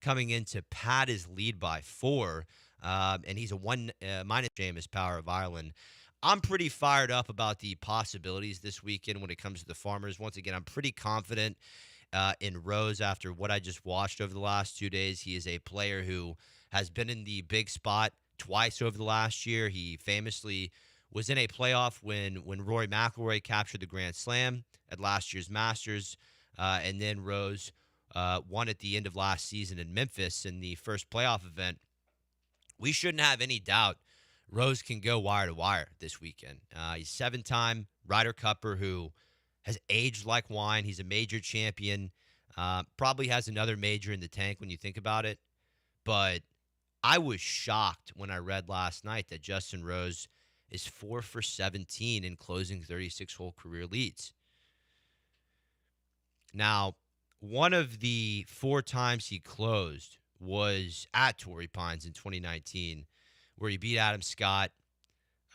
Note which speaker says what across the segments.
Speaker 1: coming in to pad his lead by 4. And he's a one minus Seamus Power of Ireland. I'm pretty fired up about the possibilities this weekend when it comes to the Farmers. Once again, I'm pretty confident in Rose after what I just watched over the last 2 days. He is a player who has been in the big spot twice over the last year. He famously was in a playoff when Rory McIlroy captured the Grand Slam at last year's Masters, and then Rose won at the end of last season in Memphis in the first playoff event. We shouldn't have any doubt Rose can go wire to wire this weekend. He's 7-time Ryder Cupper who has aged like wine. He's a major champion. Probably has another major in the tank when you think about it. But I was shocked when I read last night that Justin Rose is 4 for 17 in closing 36-hole career leads. Now, one of the 4 times he closed was at Torrey Pines in 2019, where he beat Adam Scott.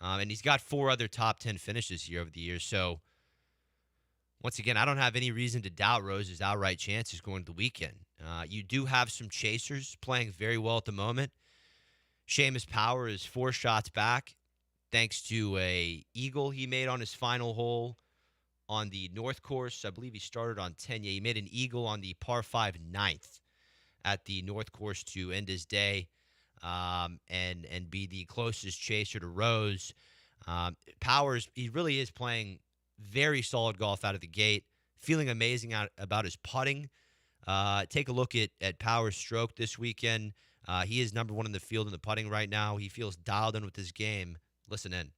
Speaker 1: And he's got 4 other top 10 finishes here over the years. So, once again, I don't have any reason to doubt Rose's outright chances going to the weekend. You do have some chasers playing very well at the moment. Seamus Power is 4 shots back thanks to a eagle he made on his final hole on the North Course. I believe he started on 10. Yeah, he made an eagle on the par 5 ninth at the North Course to end his day and be the closest chaser to Rose. Powers, he really is playing very solid golf out of the gate, feeling amazing about his putting. Take a look at Powers' stroke this weekend. He is number 1 in the field in the putting right now. He feels dialed in with his game. Listen in.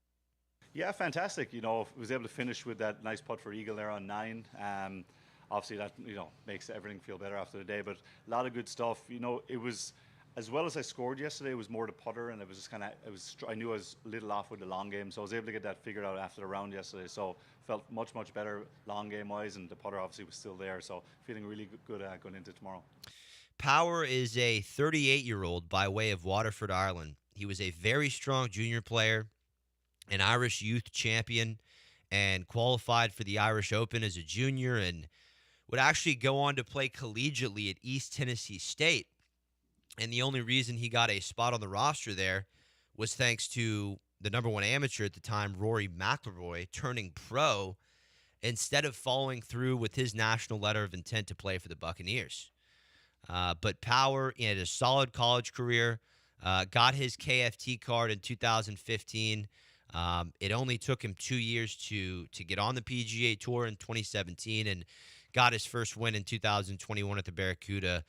Speaker 2: Yeah, fantastic. Was able to finish with that nice putt for eagle there on 9. Obviously, that makes everything feel better after the day. But a lot of good stuff. It was as well as I scored yesterday. It was more the putter, and it was just I knew I was a little off with the long game, so I was able to get that figured out after the round yesterday. So felt much better long game wise, and the putter obviously was still there. So feeling really good going into tomorrow.
Speaker 1: Power is a 38-year-old by way of Waterford, Ireland. He was a very strong junior player, an Irish youth champion, and qualified for the Irish Open as a junior, and would actually go on to play collegiately at East Tennessee State. And the only reason he got a spot on the roster there was thanks to the number 1 amateur at the time, Rory McIlroy, turning pro instead of following through with his national letter of intent to play for the Buccaneers. But Power, he had a solid college career, got his KFT card in 2015. It only took him 2 years to get on the PGA Tour in 2017 and got his first win in 2021 at the Barracuda.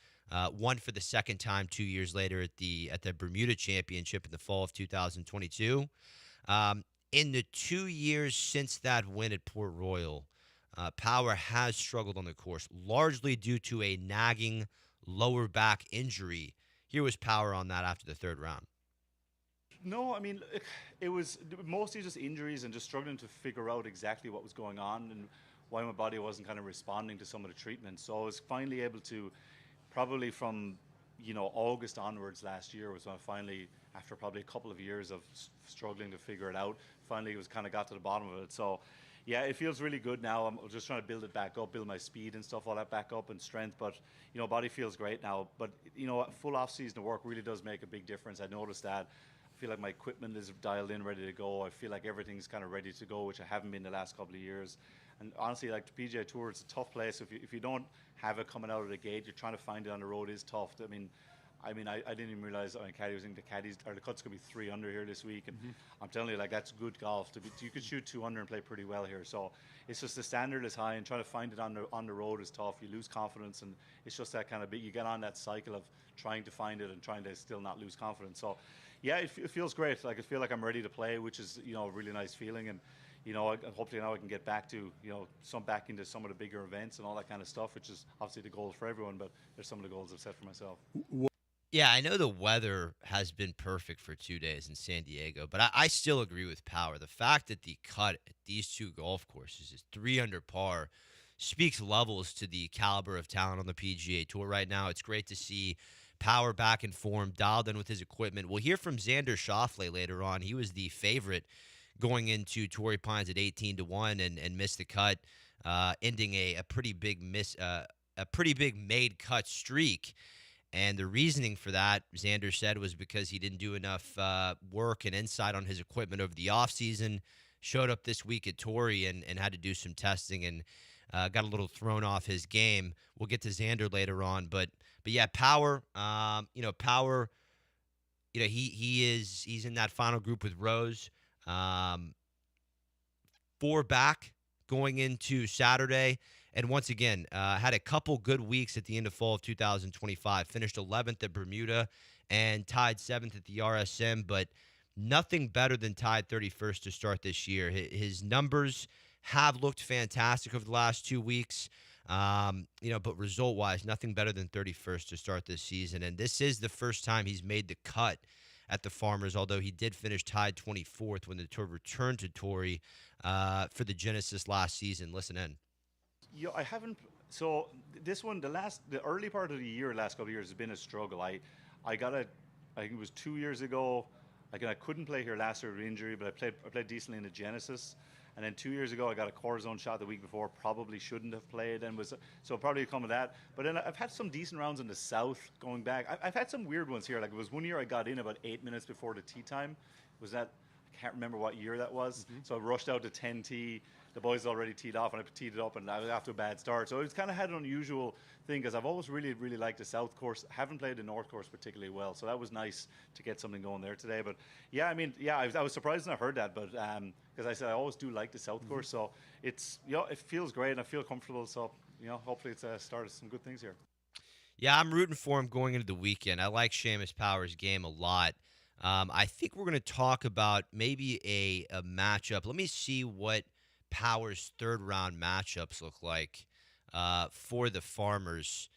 Speaker 1: Won for the second time 2 years later at the Bermuda Championship in the fall of 2022. In the 2 years since that win at Port Royal, Power has struggled on the course, largely due to a nagging lower back injury. Here was Power on that after the 3rd round.
Speaker 2: No, I mean, it was mostly just injuries and just struggling to figure out exactly what was going on and why my body wasn't kind of responding to some of the treatment. So I was finally able to, probably from August onwards last year was when I finally, after probably a couple of years of struggling to figure it out, finally was kind of got to the bottom of it. So yeah, it feels really good now. I'm just trying to build it back up, build my speed and stuff, all that back up and strength. But body feels great now. But full off season of work really does make a big difference. I noticed that. I feel like my equipment is dialed in, ready to go. I feel like everything's kind of ready to go, which I haven't been the last couple of years. And honestly, like the PGA Tour, it's a tough place. If you don't have it coming out of the gate, you're trying to find it on the road is tough. I didn't even realize caddy was in the caddies or the cuts could be 3 under here this week, and I'm telling you, like that's good golf. You could shoot 2 under and play pretty well here. So it's just the standard is high, and trying to find it on the road is tough. You lose confidence, and it's just that kind of bit. You get on that cycle of trying to find it and trying to still not lose confidence. So yeah, it feels great. Like I feel like I'm ready to play, which is a really nice feeling. And hopefully now I can get back to back into some of the bigger events and all that kind of stuff, which is obviously the goal for everyone. But there's some of the goals I've set for myself.
Speaker 1: Yeah, I know the weather has been perfect for 2 days in San Diego, but I still agree with Power. The fact that the cut at these 2 golf courses is 3 under par speaks levels to the caliber of talent on the PGA Tour right now. It's great to see Power back in form, dialed in with his equipment. We'll hear from Xander Schauffele later on. He was the favorite going into Torrey Pines at 18-1 and missed the cut, ending a pretty big made cut streak. And the reasoning for that, Xander said, was because he didn't do enough work and insight on his equipment over the offseason. Showed up this week at Torrey and had to do some testing and got a little thrown off his game. We'll get to Xander later on, but yeah, Power. Power. He's in that final group with Rose. Um, 4 back going into Saturday. And once again, had a couple good weeks at the end of fall of 2025. Finished 11th at Bermuda and tied 7th at the RSM, but nothing better than tied 31st to start this year. His numbers have looked fantastic over the last 2 weeks, but result-wise, nothing better than 31st to start this season. And this is the first time he's made the cut at the Farmers, although he did finish tied 24th when the tour returned to Torrey for the Genesis last season. Listen in.
Speaker 2: Yeah, I haven't. So this one, the early part of the year, last couple of years, has been a struggle. I think it was 2 years ago. I couldn't play here last year with injury, but I played decently in the Genesis. And then 2 years ago, I got a cortisone shot the week before. Probably shouldn't have played, and was so probably come of that. But then I've had some decent rounds in the South going back. I've had some weird ones here. Like it was one year I got in about 8 minutes before the tee time. Was that? I can't remember what year that was. Mm-hmm. So I rushed out to 10 tee. The boys already teed off, and I teed it up, and I was after a bad start. So it's kind of had an unusual thing because I've always really, really liked the South course. Haven't played the North course particularly well, so that was nice to get something going there today. But yeah, I was surprised when I heard that, but because I said I always do like the South course, so it feels great and I feel comfortable. So hopefully it's a start of some good things here.
Speaker 1: Yeah, I'm rooting for him going into the weekend. I like Seamus Power's game a lot. I think we're going to talk about maybe a matchup. Let me see what Power's third-round matchups look like for the Farmers.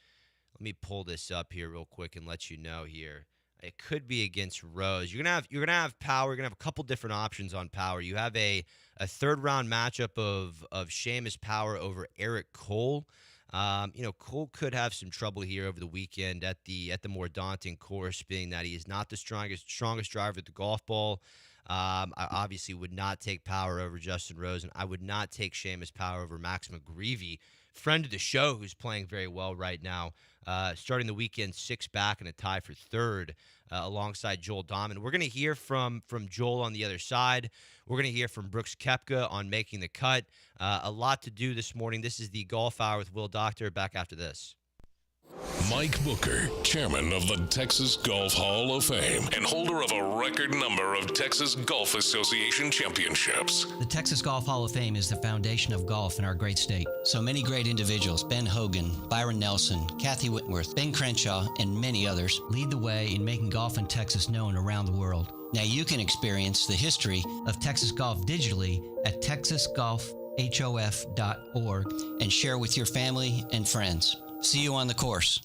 Speaker 1: Let me pull this up here real quick and let you know here. It could be against Rose. You're gonna have Power. You're gonna have a couple different options on Power. You have a third-round matchup of Seamus Power over Eric Cole. Cole could have some trouble here over the weekend at the more daunting course, being that he is not the strongest driver at the golf ball. I obviously would not take Power over Justin Rose, and I would not take Seamus Power over Max McGreevy, friend of the show, who's playing very well right now. Starting the weekend 6 back and a tie for third alongside Joel Dahman. We're going to hear from Joel on the other side. We're going to hear from Brooks Koepka on making the cut. A lot to do this morning. This is the Golf Hour with Will Doctor. Back after this.
Speaker 3: Mike Booker, chairman of the Texas Golf Hall of Fame and holder of a record number of Texas Golf Association championships.
Speaker 4: The Texas Golf Hall of Fame is the foundation of golf in our great state. So many great individuals, Ben Hogan, Byron Nelson, Kathy Whitworth, Ben Crenshaw, and many others, lead the way in making golf in Texas known around the world. Now you can experience the history of Texas golf digitally at texasgolfhof.org and share with your family and friends. See you on the course.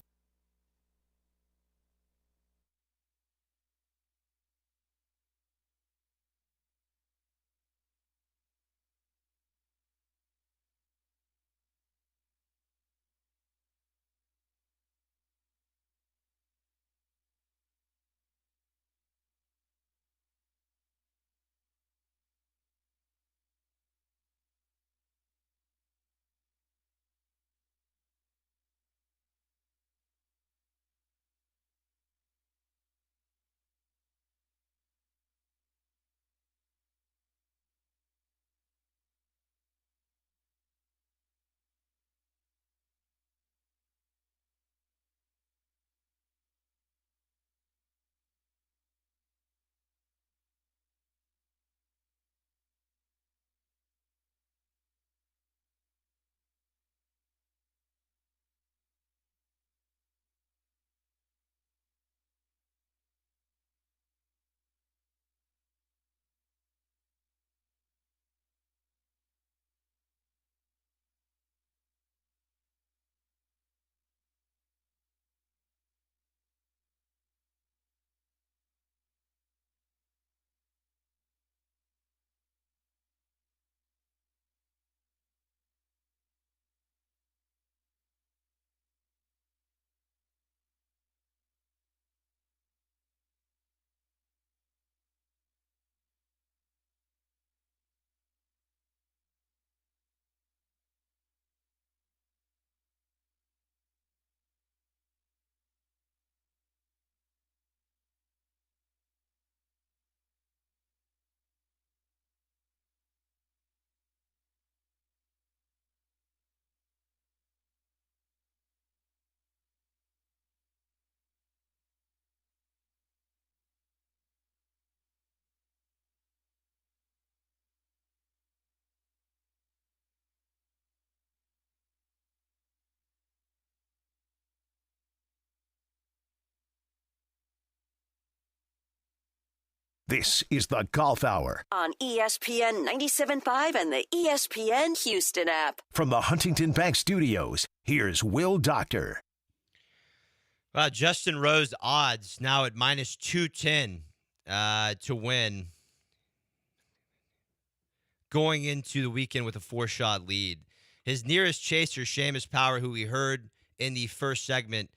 Speaker 5: This is the Golf Hour
Speaker 6: on ESPN 97.5 and the ESPN Houston app.
Speaker 5: From the Huntington Bank Studios, here's Will Doctor.
Speaker 1: Well, Justin Rose odds now at minus 210 to win, going into the weekend with a 4-shot lead. His nearest chaser, Seamus Power, who we heard in the first segment,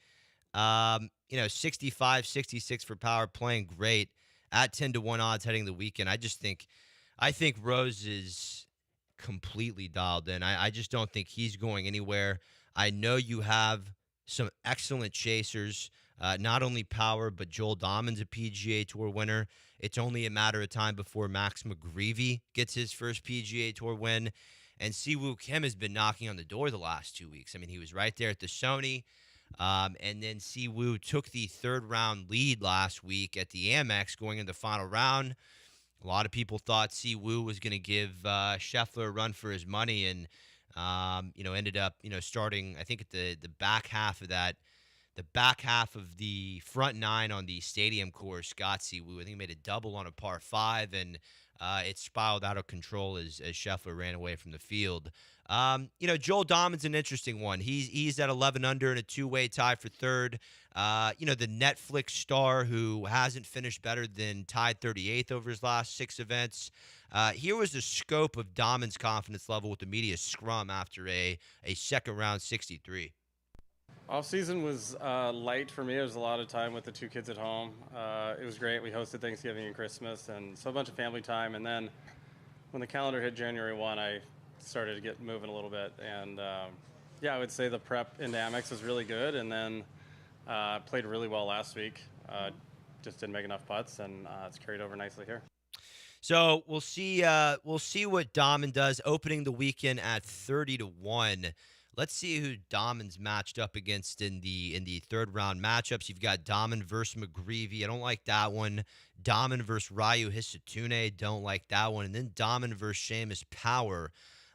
Speaker 1: 65, 66 for Power, playing great at 10-1 odds heading the weekend. I think Rose is completely dialed in. I just don't think he's going anywhere. I know you have some excellent chasers, not only Power, but Joel Dahmen's a PGA Tour winner. It's only a matter of time before Max McGreevy gets his first PGA Tour win. And Siwoo Kim has been knocking on the door the last 2 weeks. I mean, he was right there at the Sony. And then Siwoo took the third-round lead last week at the Amex going into the final round. A lot of people thought Siwoo was going to give Scheffler a run for his money and, ended up, starting, I think, at the back half of that. The back half of the front nine on the stadium course, Scott Siwoo, I think he made a double on a par 5, and it spiraled out of control as Scheffler ran away from the field. Joel Dahmen's an interesting one. He's at 11 under in a two-way tie for third. The Netflix star who hasn't finished better than tied 38th over his last 6 events. Here was the scope of Dahmen's confidence level with the media scrum after a second-round 63.
Speaker 7: Off-season was light for me. It was a lot of time with the 2 kids at home. It was great. We hosted Thanksgiving and Christmas, and so a bunch of family time. And then when the calendar hit January 1, I started to get moving a little bit. And, I would say the prep into Amex was really good. And then played really well last week. Just didn't make enough putts, and it's carried over nicely here.
Speaker 1: So we'll see what Dahmen does, opening the weekend at 30-1. Let's see who Dahmen's matched up against in the third round matchups. You've got Dahmen versus McGreevy. I don't like that one. Dahmen versus Ryu Hisatune. Don't like that one. And then Dahmen versus Seamus Power.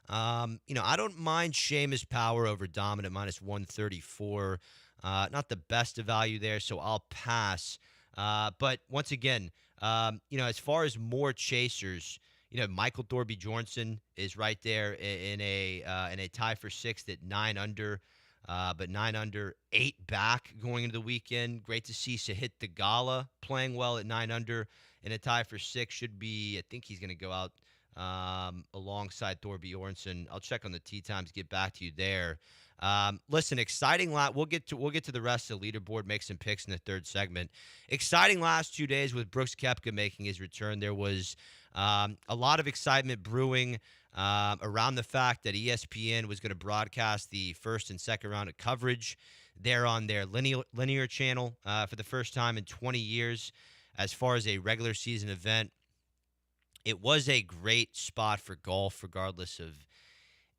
Speaker 1: I don't mind Seamus Power over Dahmen at minus 134. Not the best of value there, so I'll pass. But once again, as far as more chasers, Michael Thorby Bjornsson is right there in a tie for 6th at 9 under, but 9 under, 8 back going into the weekend. Great to see Sahith Theegala playing well at 9 under in a tie for 6. Should be, I think he's going to go out alongside Thorby Bjornsson. I'll check on the tee times, get back to you there. Listen, exciting lot. We'll get to the rest of the leaderboard, make some picks in the third segment. Exciting last 2 days with Brooks Koepka making his return. There was a lot of excitement brewing around the fact that ESPN was going to broadcast the first and second round of coverage there on their linear channel for the first time in 20 years as far as a regular season event. It was a great spot for golf, regardless of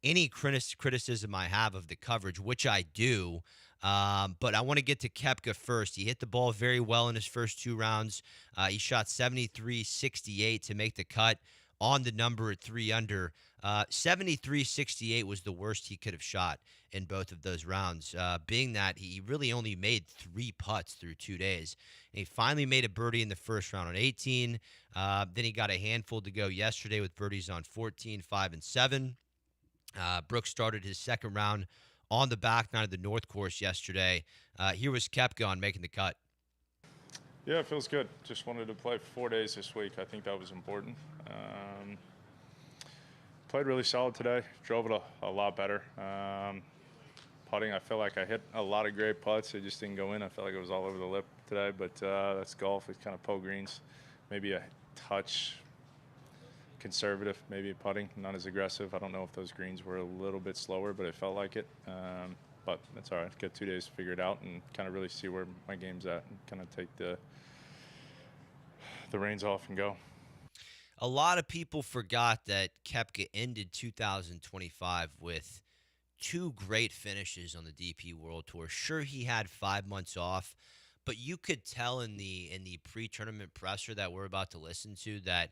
Speaker 1: any criticism I have of the coverage, which I do. But I want to get to Koepka first. He hit the ball very well in his first 2 rounds. He shot 73-68 to make the cut on the number at 3 under. 73-68 was the worst he could have shot in both of those rounds, being that he really only made 3 putts through 2 days. And he finally made a birdie in the first round on 18. Then he got a handful to go yesterday with birdies on 14, 5, and 7. Brooks started his second round on the back nine of the North Course yesterday. Here was Koepka on making the cut.
Speaker 8: Yeah, it feels good. Just wanted to play 4 days this week. I think that was important. Played really solid today. Drove it a lot better. Putting, I feel like I hit a lot of great putts. They just didn't go in. I felt like it was all over the lip today, but that's golf. It's kind of Poe greens. Maybe a touch conservative, maybe putting, not as aggressive. I don't know if those greens were a little bit slower, but it felt like it. But that's all right. Got 2 days to figure it out and kind of really see where my game's at and kind of take the reins off and go.
Speaker 1: A lot of people forgot that Koepka ended 2025 with 2 great finishes on the DP World Tour. Sure, he had 5 months off, but you could tell in the pre-tournament presser that we're about to listen to that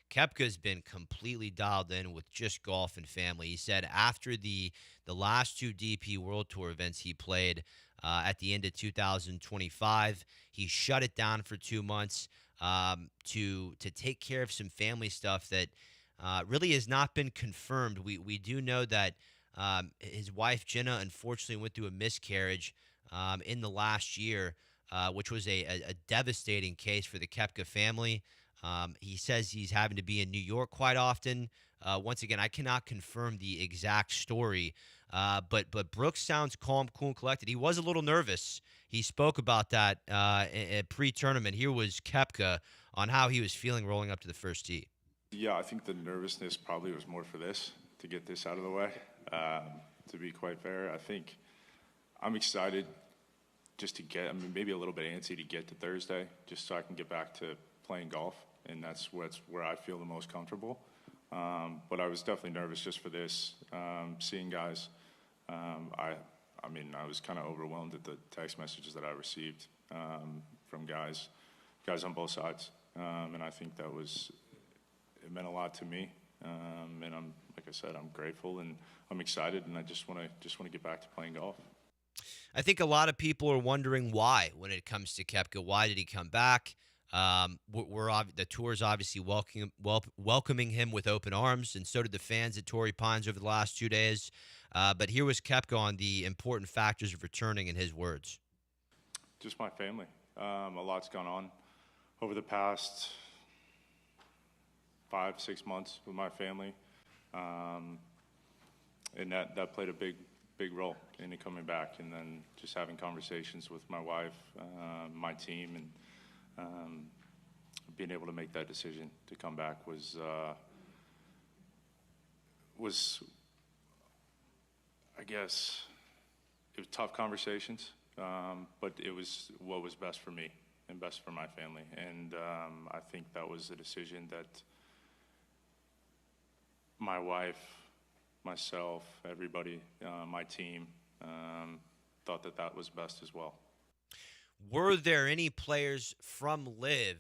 Speaker 1: Koepka's been completely dialed in with just golf and family. He said after the last 2 DP World Tour events he played at the end of 2025, he shut it down for 2 months. to take care of some family stuff that really has not been confirmed. We do know that his wife Jenna unfortunately went through a miscarriage in the last year, which was a devastating case for the Koepka family. He says he's having to be in New York quite often. Once again, I cannot confirm the exact story, but Brooks sounds calm, cool, and collected. He was a little nervous. He spoke about that at pre-tournament. Here was Koepka on how he was feeling rolling up to the first tee.
Speaker 8: Yeah, I think the nervousness probably was more for this, to get this out of the way. To be quite fair, I think I'm excited just to get, maybe a little bit antsy to get to Thursday, just so I can get back to playing golf, and that's where I feel the most comfortable. But I was definitely nervous just for this, seeing guys. I was kind of overwhelmed at the text messages that I received from guys on both sides, and I think it meant a lot to me. And like I said, I'm grateful and I'm excited, and I just want to get back to playing golf.
Speaker 1: I think a lot of people are wondering why when it comes to Koepka. Why did he come back? The tour's obviously welcoming him with open arms, and so did the fans at Torrey Pines over the last 2 days. But here was Koepka on the important factors of returning in his words.
Speaker 8: Just my family. A lot's gone on over the past 5-6 months with my family, and that played a big role in it coming back. And then just having conversations with my wife, my team, and being able to make that decision to come back was I guess it was tough conversations, but it was what was best for me and best for my family. And I think that was a decision that my wife, myself, everybody, my team, thought that was best as well.
Speaker 1: Were there any players from LIV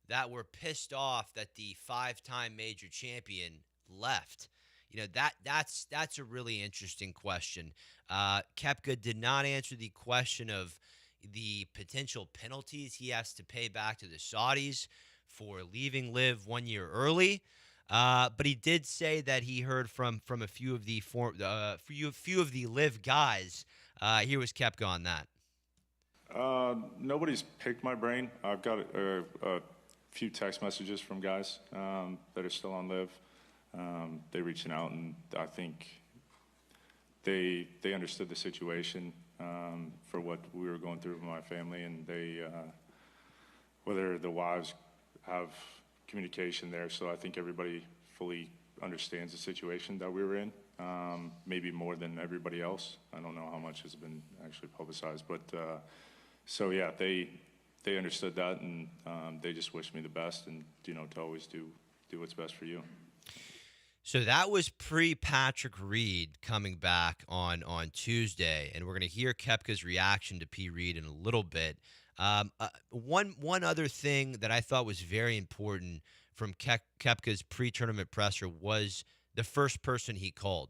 Speaker 1: that were pissed off that the 5-time major champion left? You know, that's a really interesting question. Koepka did not answer the question of the potential penalties he has to pay back to the Saudis for leaving LIV 1 year early. But he did say that he heard from a few of the few of the LIV guys. Here was Koepka on that.
Speaker 8: Nobody's picked my brain. I've got a few text messages from guys that are still on LIV. They reaching out, and I think they understood the situation for what we were going through with my family, and they whether the wives have communication there. So I think everybody fully understands the situation that we were in, maybe more than everybody else. I don't know how much has been actually publicized, but so yeah, they understood that, and they just wished me the best, and to always do what's best for you.
Speaker 1: So that was pre-Patrick Reed coming back on Tuesday, and we're going to hear Koepka's reaction to P. Reed in a little bit. One other thing that I thought was very important from Koepka's pre-tournament presser was the first person he called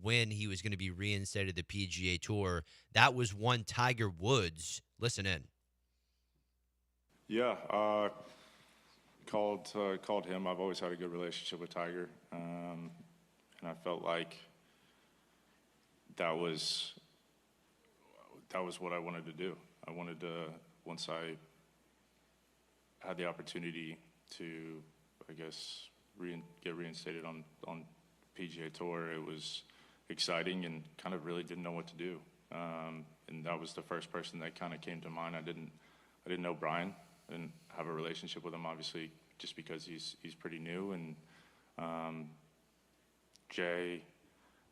Speaker 1: when he was going to be reinstated to the PGA Tour. That was one Tiger Woods. Listen in.
Speaker 8: Yeah, called him. I've always had a good relationship with Tiger, and I felt like that was what I wanted to do. I wanted to, once I had the opportunity to, I guess, get reinstated on PGA Tour, it was exciting and kind of really didn't know what to do. And that was the first person that kind of came to mind. I didn't know Brian. I didn't have a relationship with him, obviously, just because he's pretty new. And Jay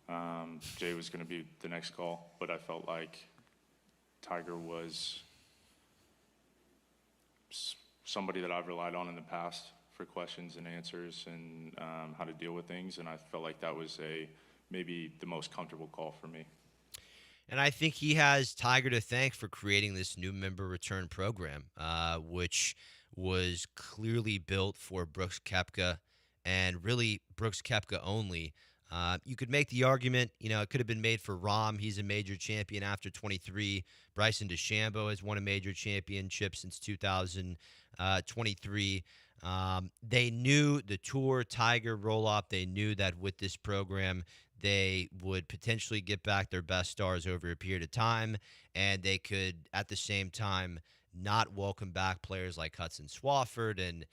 Speaker 8: was going to be the next call, but I felt like Tiger was somebody that I've relied on in the past for questions and answers and how to deal with things, and I felt like that was maybe the most comfortable call for me.
Speaker 1: And I think he has Tiger to thank for creating this new member return program, which was clearly built for Brooks Koepka, and really Brooks Koepka only. You could make the argument, it could have been made for Rahm. He's a major champion after 23. Bryson DeChambeau has won a major championship since 2023. They knew the Tour, Tiger, roll-up. They knew that with this program, they would potentially get back their best stars over a period of time, and they could, at the same time, not welcome back players like Hudson Swafford and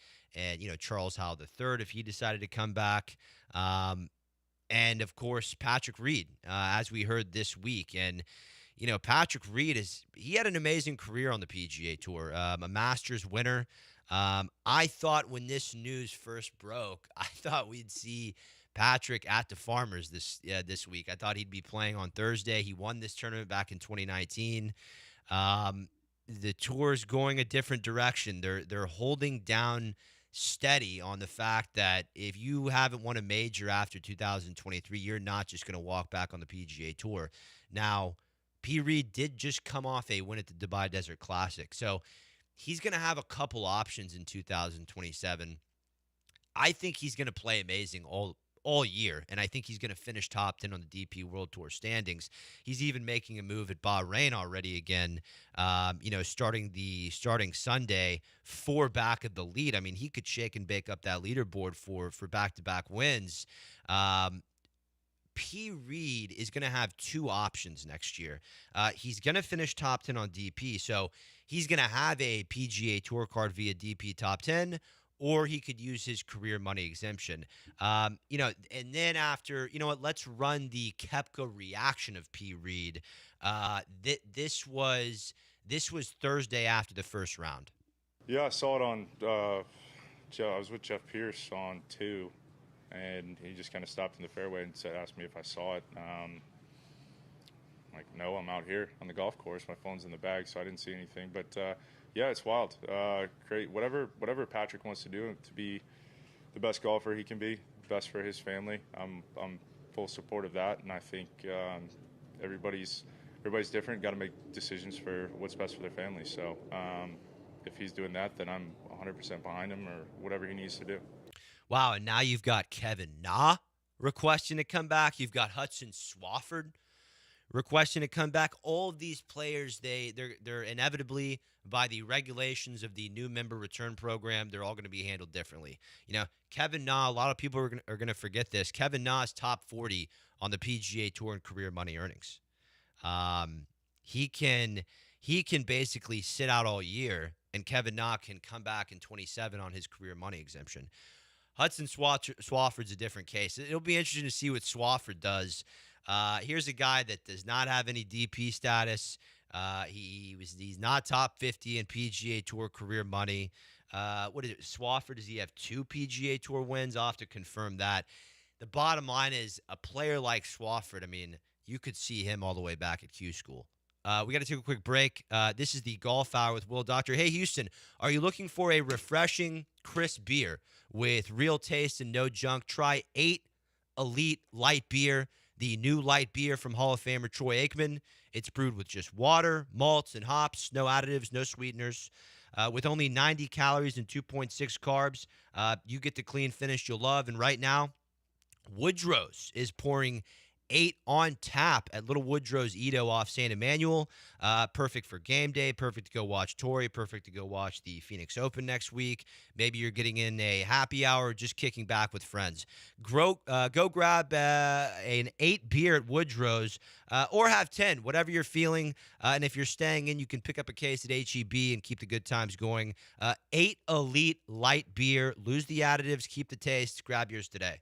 Speaker 1: Charles Howell III if he decided to come back. And, of course, Patrick Reed, as we heard this week. And, Patrick Reed, he had an amazing career on the PGA Tour, a Masters winner. I thought when this news first broke, I thought we'd see Patrick at the Farmers this week. I thought he'd be playing on Thursday. He won this tournament back in 2019. The Tour's going a different direction. They're holding down steady on the fact that if you haven't won a major after 2023, you're not just going to walk back on the PGA Tour. Now, P. Reed did just come off a win at the Dubai Desert Classic, so he's going to have a couple options in 2027. I think he's going to play amazing all year, and I think he's going to finish top 10 on the DP World Tour standings. He's even making a move at Bahrain already again, starting Sunday, 4 back of the lead. I mean, he could shake and bake up that leaderboard for back-to-back wins. P. Reed is going to have 2 options next year. He's going to finish top 10 on DP, so he's going to have a PGA Tour card via DP top 10, or he could use his career money exemption. And then after, let's run the Koepka reaction of P. Reed. This was Thursday after the first round.
Speaker 8: Yeah, I saw it on. I was with Jeff Pierce on 2, and he just kind of stopped in the fairway and asked me if I saw it. I'm like, no, I'm out here on the golf course. My phone's in the bag, so I didn't see anything. But yeah, it's wild. Great. Whatever Patrick wants to do to be the best golfer he can be, best for his family. I'm full support of that, and I think everybody's different. Got to make decisions for what's best for their family. So if he's doing that, then I'm 100% behind him, or whatever he needs to do.
Speaker 1: Wow, and now you've got Kevin Na requesting to come back. You've got Hudson Swafford requesting to come back. All of these players, they're inevitably, by the regulations of the new member return program, they're all going to be handled differently. Kevin Na, a lot of people are going to forget this. Kevin Na is top 40 on the PGA Tour in career money earnings. He can basically sit out all year, and Kevin Na can come back in 27 on his career money exemption. Hudson Swafford's a different case. It'll be interesting to see what Swafford does. Here's a guy that does not have any DP status. He's not top 50 in PGA Tour career money. What is it? Swafford, does he have 2 PGA Tour wins? I'll have to confirm that. The bottom line is a player like Swafford, I mean, you could see him all the way back at Q School. We got to take a quick break. This is the Golf Hour with Will Doctor. Hey, Houston, are you looking for a refreshing, crisp beer with real taste and no junk? Try 8 Elite Light Beer, the new light beer from Hall of Famer Troy Aikman. It's brewed with just water, malts, and hops, no additives, no sweeteners. With only 90 calories and 2.6 carbs, you get the clean finish you'll love. And right now, Woodrow's is pouring 8 on tap at Little Woodrow's Edo off San Emmanuel. Perfect for game day, perfect to go watch Torrey, perfect to go watch the Phoenix Open next week. Maybe you're getting in a happy hour, just kicking back with friends. Go grab an 8 beer at Woodrow's, or have 10, whatever you're feeling. And if you're staying in, you can pick up a case at HEB and keep the good times going. 8 Elite Light Beer. Lose the additives, keep the taste. Grab yours today.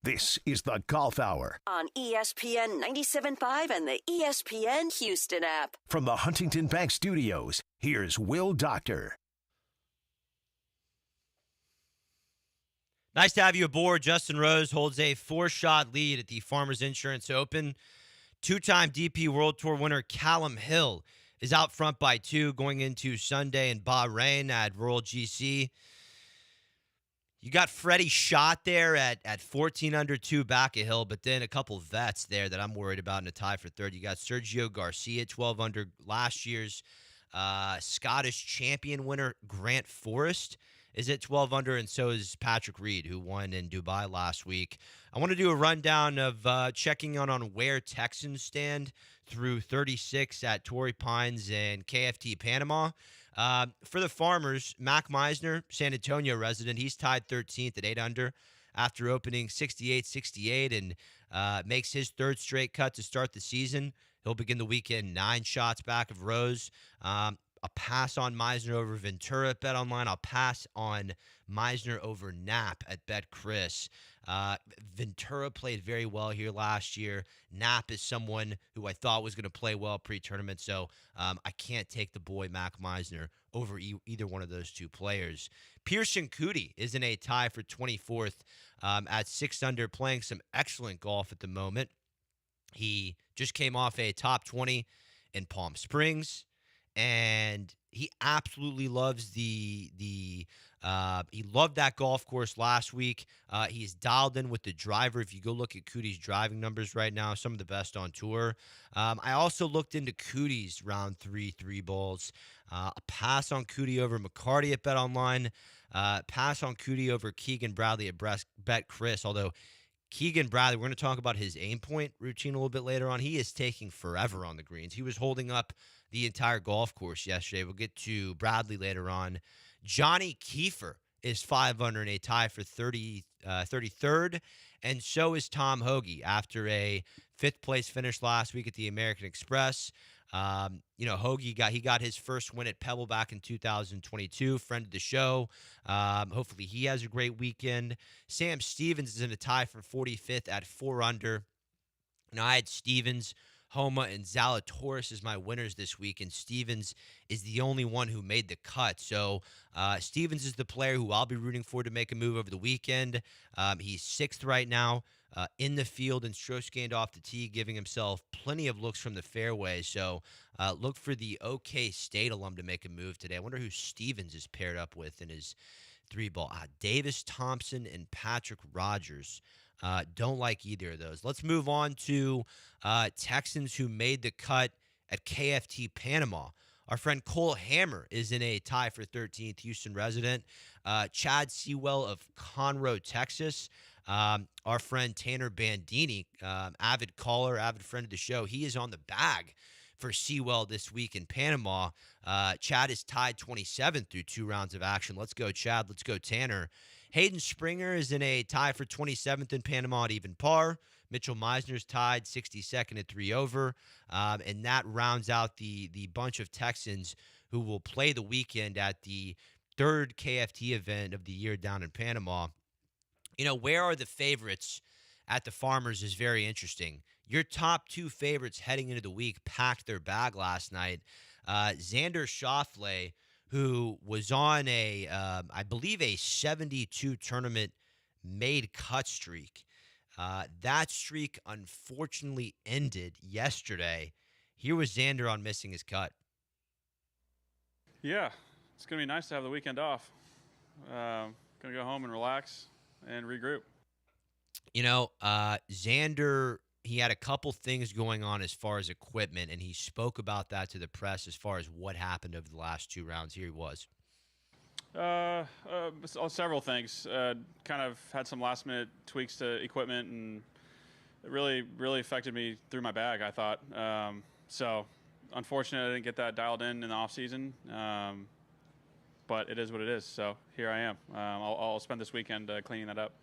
Speaker 5: This is the Golf Hour
Speaker 6: On ESPN 97.5 and the ESPN Houston app.
Speaker 5: from the Huntington Bank Studios. Here's Will Doctor.
Speaker 1: Nice to have you aboard. Justin Rose holds a 4-shot lead at the Farmers Insurance Open. Two-time DP World Tour winner Callum Hill is out front by 2 going into Sunday in Bahrain at Royal GC. You got Freddie Schott there at 14 under 2 back of Hill, but then a couple vets there that I'm worried about in a tie for third. You got Sergio Garcia, 12 under last year's Scottish champion winner Grant Forrest is at 12 under, and so is Patrick Reed, who won in Dubai last week. I want to do a rundown of checking on where Texans stand through 36 at Torrey Pines and KFT Panama. For the Farmers, Mac Meisner, San Antonio resident, he's tied 13th at 8 under after opening 68-68 and makes his third straight cut to start the season. He'll begin the weekend 9 shots back of Rose. A pass on Meisner over Ventura at BetOnline. I'll pass on Meisner over Knapp at BetChris. Ventura played very well here last year. Knapp is someone who I thought was going to play well pre-tournament, so I can't take the boy Mac Meisner over either one of those two players. Pearson Coody is in a tie for 24th at 6 under, playing some excellent golf at the moment. He just came off a top 20 in Palm Springs, and he absolutely loves he loved that golf course last week. He's dialed in with the driver. If you go look at Coody's driving numbers right now, some of the best on tour. I also looked into Coody's round 3 balls. A pass on Coody over McCarty at BetOnline. Pass on Coody over Keegan Bradley at BetChris, although Keegan Bradley, we're going to talk about his aim point routine a little bit later on. He is taking forever on the greens. He was holding up the entire golf course yesterday. We'll get to Bradley later on. Johnny Kiefer is 5 under in a tie for 33rd, and so is Tom Hoge after a 5th place finish last week at the American Express. Hoge got his first win at Pebble back in 2022. Friend of the show. Hopefully he has a great weekend. Sam Stevens is in a tie for 45th at 4 under. Now I had Stevens, Homa, and Zalatoris as my winners this week, and Stevens is the only one who made the cut. So Stevens is the player who I'll be rooting for to make a move over the weekend. He's 6th right now in the field, and strokes gained off the tee, giving himself plenty of looks from the fairway. So look for the OK State alum to make a move today. I wonder who Stevens is paired up with in his 3-ball. Davis Thompson and Patrick Rogers. Don't like either of those. Let's move on to Texans who made the cut at KFT Panama. Our friend Cole Hammer is in a tie for 13th, Houston resident. Chad Sewell of Conroe, Texas. Our friend Tanner Bandini, avid caller, avid friend of the show, he is on the bag for Sewell this week in Panama. Chad is tied 27th through 2 rounds of action. Let's go, Chad. Let's go, Tanner. Hayden Springer is in a tie for 27th in Panama at even par. Mitchell Meisner's tied 62nd at 3 over. And that rounds out the bunch of Texans who will play the weekend at the 3rd KFT event of the year down in Panama. Where are the favorites at the Farmers is very interesting. Your top 2 favorites heading into the week packed their bag last night. Xander Schauffele, who was on I believe a 72 tournament made cut streak. That streak unfortunately ended yesterday. Here was Xander on missing his cut.
Speaker 7: Yeah, it's going to be nice to have the weekend off. Going to go home and relax and regroup.
Speaker 1: Xander, he had a couple things going on as far as equipment, and he spoke about that to the press as far as what happened over the last 2 rounds. Here he was.
Speaker 7: Several things. Kind of had some last-minute tweaks to equipment, and it really affected me through my bag, I thought. So, unfortunately, I didn't get that dialed in the off-season. But it is what it is. So here I am. I'll spend this weekend cleaning that up.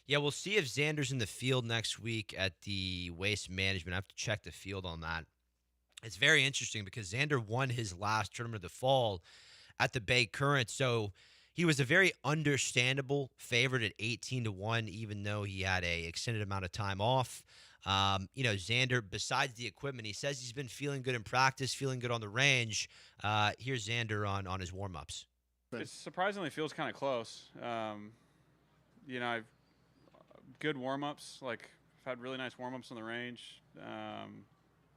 Speaker 1: Yeah, we'll see if Xander's in the field next week at the Waste Management. I have to check the field on that. It's very interesting because Xander won his last tournament of the fall at the Bay Current. So He was a very understandable favorite at 18-1, even though he had a extended amount of time off. Xander, besides the equipment, he says he's been feeling good in practice, feeling good on the range. Here's Xander on his warm-ups.
Speaker 9: It surprisingly feels kind of close. I've good warm-ups. Like, I've had really nice warm-ups on the range.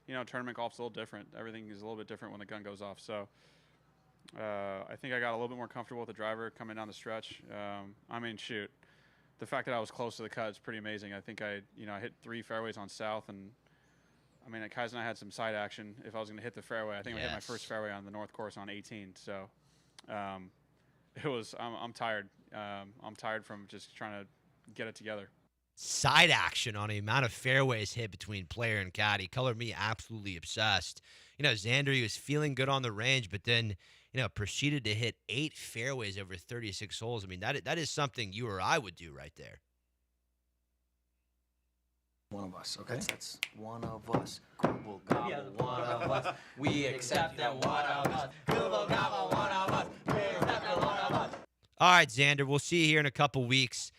Speaker 9: Tournament golf's a little different. Everything is a little bit different when the gun goes off. So I think I got a little bit more comfortable with the driver coming down the stretch. The fact that I was close to the cut is pretty amazing. I think I hit 3 fairways on south, and Kaiser and I had some side action. If I was going to hit the fairway, I think I hit my first fairway on the North Course on 18. So I'm tired. I'm tired from just trying to get it together.
Speaker 1: Side action on the amount of fairways hit between player and caddy colored me absolutely obsessed. Xander, he was feeling good on the range, but then, proceeded to hit 8 fairways over 36 holes. That is something you or I would do right there.
Speaker 10: One of us, okay? That's one of us. Google gobble, one of us. We accept that one of us. Google gobble, one of us. We accept that one of us.
Speaker 1: All right, Xander, we'll see you here in a couple weeks.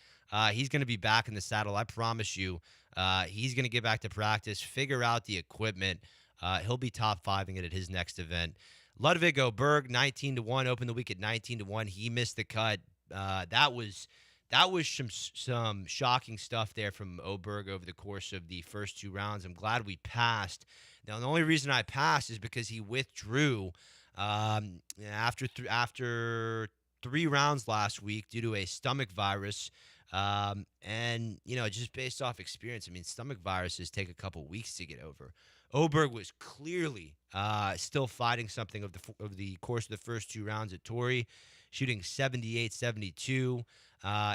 Speaker 1: He's going to be back in the saddle, I promise you. He's going to get back to practice, figure out the equipment. He'll be top 5ing it at his next event. Ludvig Åberg, 19-1, opened the week at 19-1. He missed the cut. That was some shocking stuff there from Åberg over the course of the first 2 rounds. I'm glad we passed. Now, the only reason I passed is because he withdrew after 3 rounds last week due to a stomach virus. Just based off experience, stomach viruses take a couple weeks to get over. Åberg was clearly still fighting something of the course of the first 2 rounds at Torrey, shooting 78-72.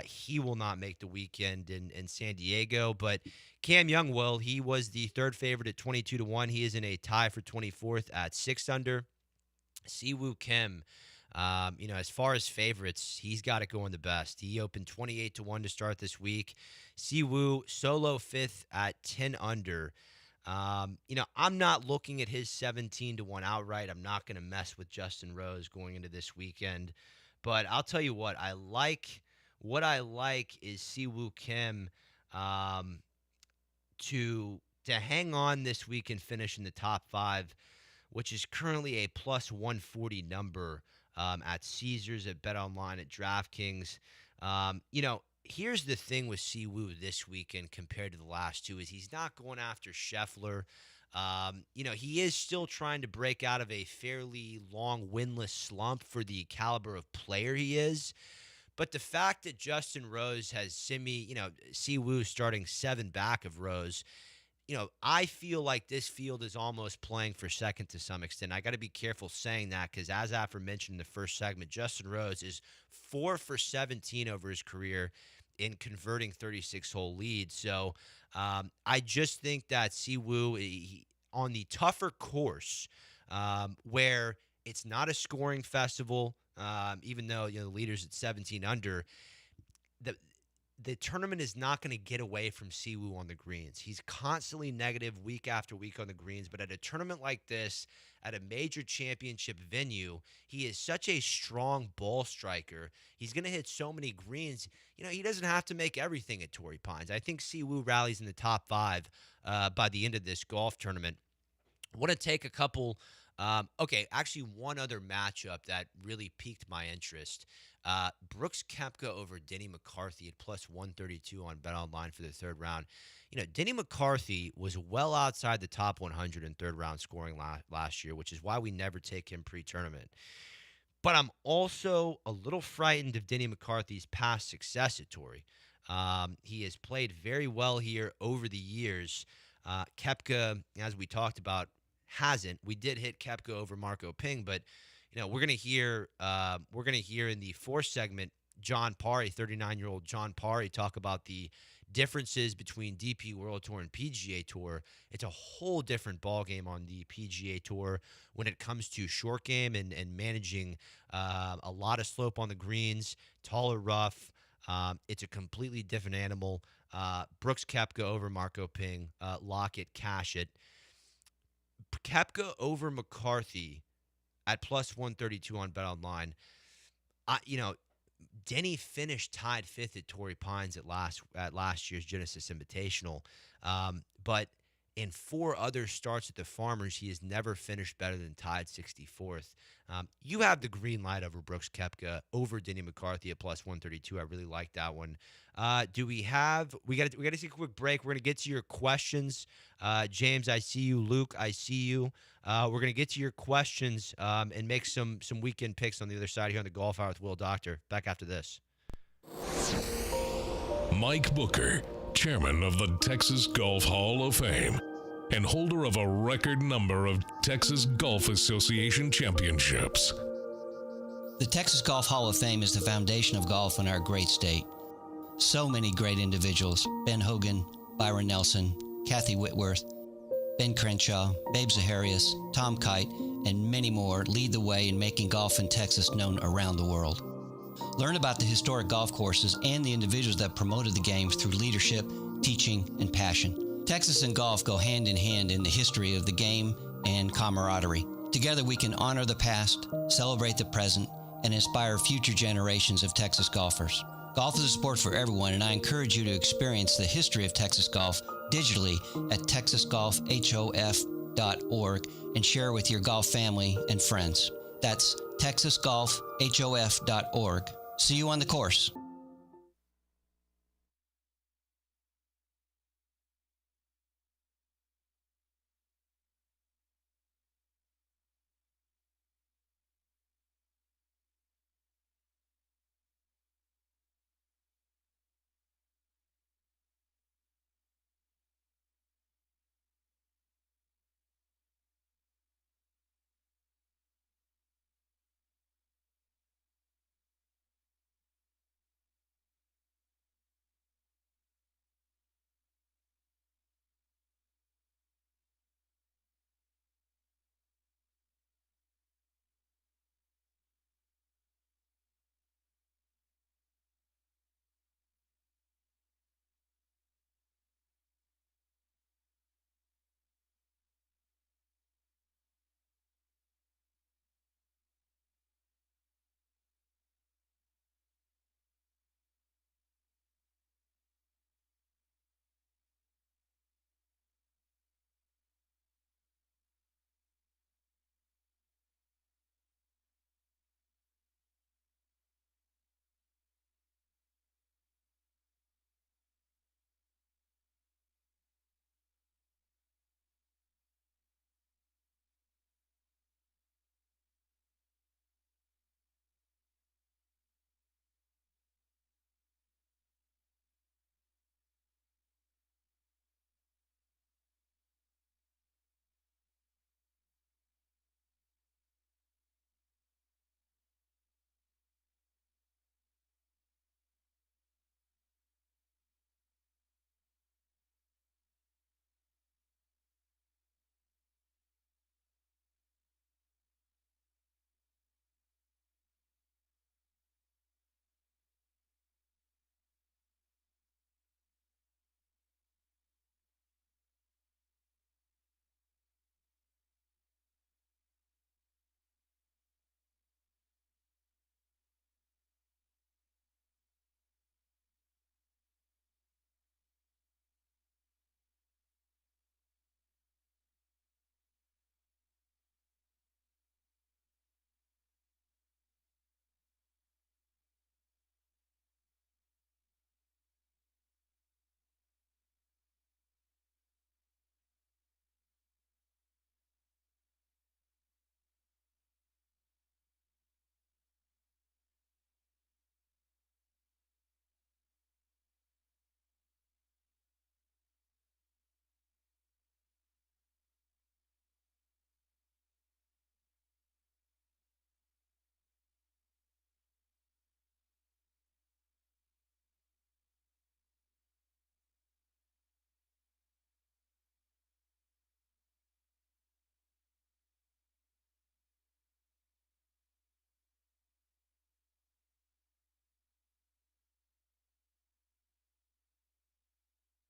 Speaker 1: He will not make the weekend in San Diego, but Cam Young will. He was the 3rd favorite at 22-1. He is in a tie for 24th at 6 under. Siwoo Kim, as far as favorites, he's got it going the best. He opened 28-1 to start this week. Siwoo solo 5th at 10 under. I'm not looking at his 17-1 outright. I'm not going to mess with Justin Rose going into this weekend. But I'll tell you what I like is Siwoo Kim to hang on this week and finish in the top 5, which is currently a plus 140 number at Caesars, at BetOnline, at DraftKings. Here's the thing with Siwoo this weekend compared to the last 2 is he's not going after Scheffler. He is still trying to break out of a fairly long winless slump for the caliber of player he is. But the fact that Justin Rose has Siwoo starting 7 back of Rose, I feel like this field is almost playing for second to some extent. I got to be careful saying that because, as aforementioned in the first segment, Justin Rose is 4 for 17 over his career in converting 36-hole leads. So I just think that Siwoo, on the tougher course, where it's not a scoring festival, even though the leader's at 17 under, the tournament is not going to get away from Siwoo on the greens. He's constantly negative week after week on the greens, but at a tournament like this, at a major championship venue, he is such a strong ball striker. He's going to hit so many greens. He doesn't have to make everything at Torrey Pines. I think Siwoo rallies in the top 5 by the end of this golf tournament. I want to take a couple one other matchup that really piqued my interest. Brooks Koepka over Denny McCarthy at plus 132 on BetOnline for the 3rd round. Denny McCarthy was well outside the top 100 in 3rd round scoring last year, which is why we never take him pre-tournament. But I'm also a little frightened of Denny McCarthy's past success at Torrey. He has played very well here over the years. Koepka, as we talked about, hasn't. We did hit Koepka over Marco Ping, but we're gonna hear in the 4th segment John Parry, 39-year-old John Parry, talk about the differences between DP World Tour and PGA Tour. It's a whole different ballgame on the PGA Tour when it comes to short game and managing a lot of slope on the greens, taller rough. It's a completely different animal. Brooks Koepka over Marco Ping, lock it, cash it. Koepka over McCarthy at plus 132 on BetOnline. Denny finished tied 5th at Torrey Pines at last year's Genesis Invitational. But in 4 other starts at the Farmers, he has never finished better than tied 64th. You have the green light over Brooks Koepka, over Denny McCarthy at plus 132. I really like that one. We got to take a quick break. We're going to get to your questions. James, I see you. Luke, I see you. We're going to get to your questions and make some weekend picks on the other side here on the Golf Hour with Will Doctor. Back after this.
Speaker 3: Mike Booker, chairman of the Texas Golf Hall of Fame and holder of a record number of Texas Golf Association championships.
Speaker 4: The Texas Golf Hall of Fame is the foundation of golf in our great state. So many great individuals: Ben Hogan, Byron Nelson, Kathy Whitworth, Ben Crenshaw, Babe Zaharias, Tom Kite, and many more lead the way in making golf in Texas known around the world. Learn about the historic golf courses and the individuals that promoted the game through leadership, teaching, and passion. Texas and golf go hand in hand in the history of the game and camaraderie. Together we can honor the past, celebrate the present, and inspire future generations of Texas golfers. Golf is a sport for everyone, and I encourage you to experience the history of Texas golf digitally at texasgolfhof.org and share with your golf family and friends. That's texasgolfhof.org. See you on the course.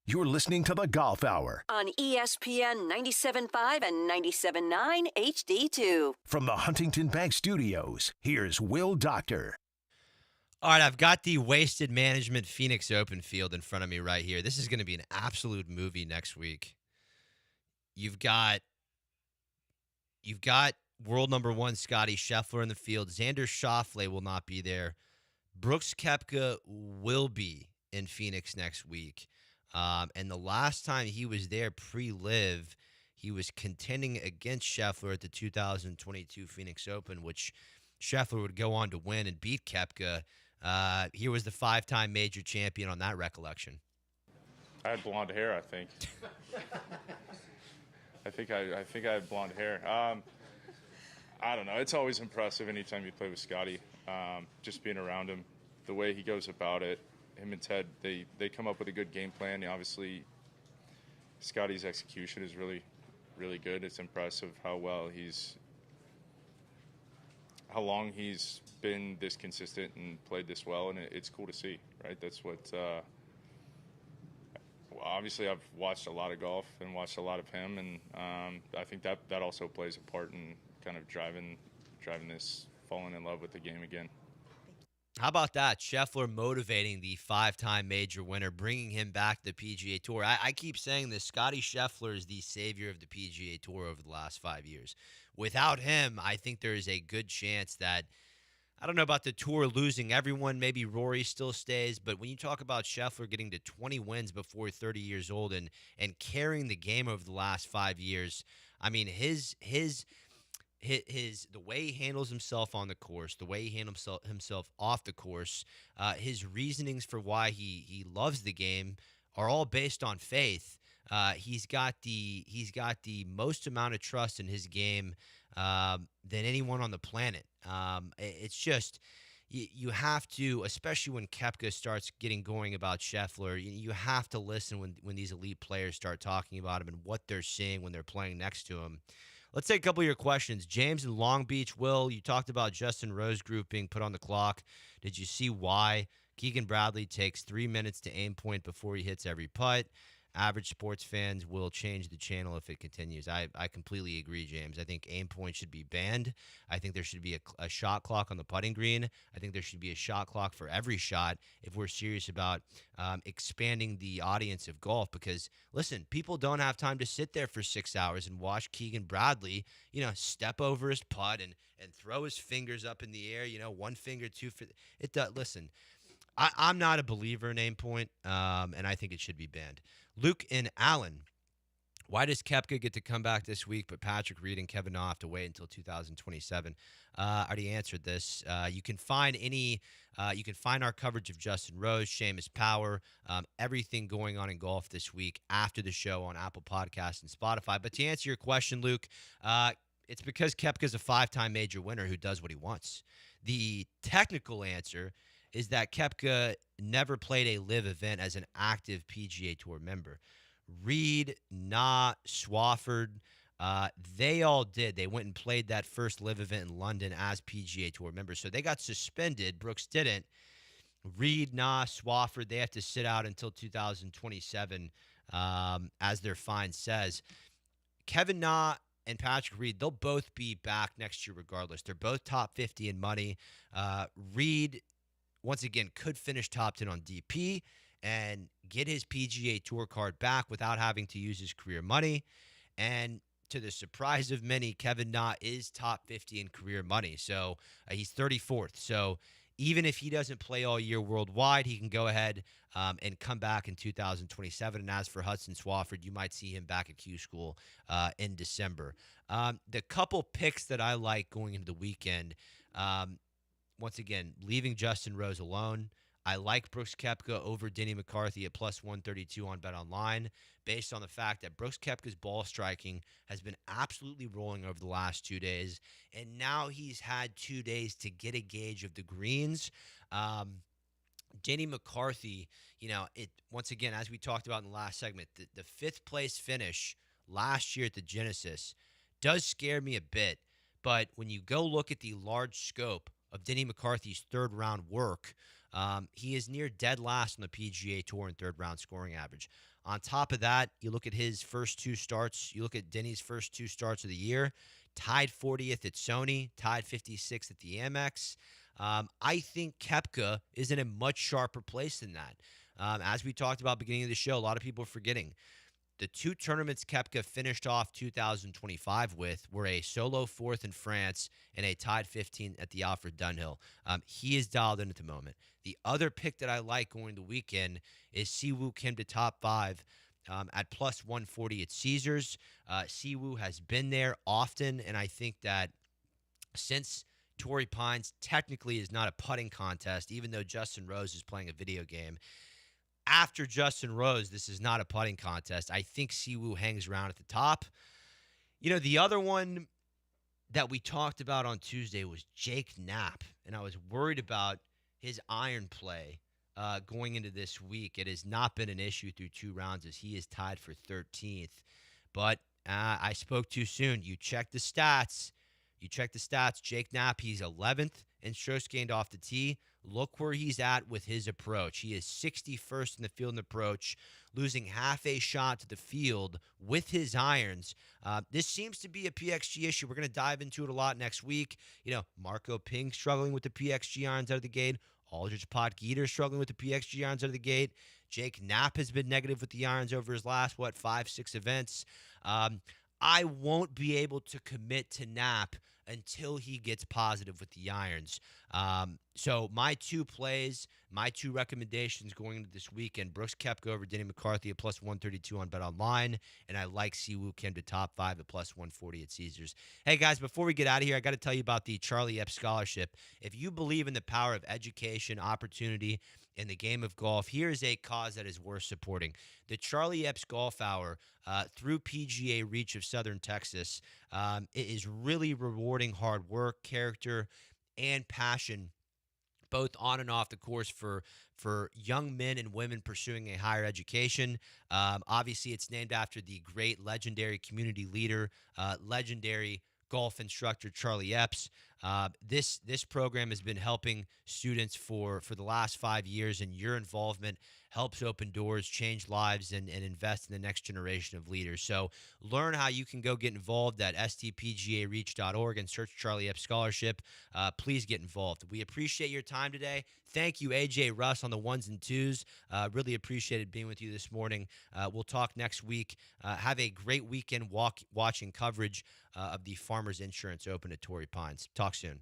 Speaker 5: You're listening to the Golf Hour
Speaker 6: on ESPN 97.5 and 97.9 HD2.
Speaker 5: From the Huntington Bank Studios, here's Will Doctor.
Speaker 1: All right, I've got the Wasted Management Phoenix Open field in front of me right here. This is going to be an absolute movie next week. You've got world number one Scotty Scheffler in the field. Xander Schauffele will not be there. Brooks Koepka will be in Phoenix next week. And the last time he was there pre-live, he was contending against Scheffler at the 2022 Phoenix Open, which Scheffler would go on to win and beat Koepka. Here was the 5-time major champion on that recollection.
Speaker 8: I had blonde hair, I think. I think I had blonde hair. I don't know. It's always impressive anytime you play with Scotty. Just being around him, the way he goes about it. Him and Ted, they come up with a good game plan. Obviously, Scotty's execution is really, really good. It's impressive how long he's been this consistent and played this well, and it's cool to see, right? That's what. Obviously, I've watched a lot of golf and watched a lot of him, and I think that also plays a part in kind of driving this falling in love with the game again.
Speaker 1: How about that? Scheffler motivating the 5-time major winner, bringing him back to the PGA Tour. I keep saying this. Scotty Scheffler is the savior of the PGA Tour over the last 5 years. Without him, I think there is a good chance that, I don't know about the Tour losing everyone. Maybe Rory still stays. But when you talk about Scheffler getting to 20 wins before 30 years old and carrying the game over the last 5 years, I mean, his the way he handles himself on the course, the way he handles himself off the course, his reasonings for why he loves the game are all based on faith. He's got the most amount of trust in his game than anyone on the planet. It's just you have to, especially when Koepka starts getting going about Scheffler, you have to listen when these elite players start talking about him and what they're seeing when they're playing next to him. Let's take a couple of your questions. James in Long Beach. Will, you talked about Justin Rose Group being put on the clock. Did you see why? Keegan Bradley takes 3 minutes to aim point before he hits every putt. Average sports fans will change the channel if it continues. I completely agree, James. I think aim point should be banned. I think there should be a shot clock on the putting green. I think there should be a shot clock for every shot if we're serious about expanding the audience of golf. Because, listen, people don't have time to sit there for 6 hours and watch Keegan Bradley, step over his putt and throw his fingers up in the air, one finger, two. Listen, I'm not a believer in aim point, and I think it should be banned. Luke and Allen, why does Koepka get to come back this week, but Patrick Reed and Kevin Na have to wait until 2027? I already answered this. You can find our coverage of Justin Rose, Seamus Power, everything going on in golf this week after the show on Apple Podcasts and Spotify. But to answer your question, Luke, it's because Koepka's a 5-time major winner who does what he wants. The technical answer is that Koepka never played a live event as an active PGA Tour member. Reed, Na, Swafford, they all did. They went and played that first live event in London as PGA Tour members. So they got suspended. Brooks didn't. Reed, Na, Swafford, they have to sit out until 2027, as their fine says. Kevin Na and Patrick Reed, they'll both be back next year regardless. They're both top 50 in money. Reed, once again, could finish top 10 on DP and get his PGA Tour card back without having to use his career money. And to the surprise of many, Kevin Na is top 50 in career money. So he's 34th. So even if he doesn't play all year worldwide, he can go ahead and come back in 2027. And as for Hudson Swafford, you might see him back at Q School in December. The couple picks that I like going into the weekend, once again, leaving Justin Rose alone. I like Brooks Koepka over Denny McCarthy at plus 132 on BetOnline based on the fact that Brooks Koepka's ball striking has been absolutely rolling over the last 2 days, and now he's had 2 days to get a gauge of the greens. Denny McCarthy, once again, as we talked about in the last segment, the fifth place finish last year at the Genesis does scare me a bit, but when you go look at the large scope of Denny McCarthy's third round work, he is near dead last on the PGA Tour in third round scoring average. On top of that, you look at his first two starts, you look at Denny's first two starts of the year, tied 40th at Sony, tied 56th at the Amex. I think Koepka is in a much sharper place than that. As we talked about beginning of the show, a lot of people are forgetting. The two tournaments Koepka finished off 2025 with were a solo fourth in France and a tied 15th at the Alfred Dunhill. He is dialed in at the moment. The other pick that I like going the weekend is Siwoo Kim to top 5 at plus 140 at Caesars. Siwoo has been there often, and I think that since Torrey Pines technically is not a putting contest, even though Justin Rose is playing a video game, after Justin Rose, this is not a putting contest. I think Siwoo hangs around at the top. The other one that we talked about on Tuesday was Jake Knapp, and I was worried about his iron play going into this week. It has not been an issue through 2 rounds as he is tied for 13th. But I spoke too soon. You check the stats. Jake Knapp, he's 11th in strokes gained off the tee. Look where he's at with his approach. He is 61st in the field in approach, losing half a shot to the field with his irons. This seems to be a PXG issue. We're going to dive into it a lot next week. Marco Ping struggling with the PXG irons out of the gate. Aldrich Potgieter struggling with the PXG irons out of the gate. Jake Knapp has been negative with the irons over his last, 5-6 events. I won't be able to commit to Knapp until he gets positive with the irons. So my 2 plays, my 2 recommendations going into this weekend, Brooks Koepka over Denny McCarthy at plus 132 on BetOnline, and I like Siwoo Kim to top 5 at plus 140 at Caesars. Hey, guys, before we get out of here, I got to tell you about the Charlie Epps Scholarship. If you believe in the power of education, opportunity, in the game of golf, here's a cause that is worth supporting. The Charlie Epps Golf Hour through PGA Reach of Southern Texas. It is really rewarding hard work, character, and passion, both on and off the course for young men and women pursuing a higher education. Obviously, it's named after the great legendary community leader, legendary golf instructor Charlie Epps. This program has been helping students for the last 5 years, and your involvement helps open doors, change lives, and invest in the next generation of leaders. So learn how you can go get involved at stpgareach.org and search Charlie Epps Scholarship. Please get involved. We appreciate your time today. Thank you, AJ Russ, on the 1s and 2s. Really appreciated being with you this morning. We'll talk next week. Have a great weekend watching coverage of the Farmers Insurance Open at Torrey Pines. Talk soon.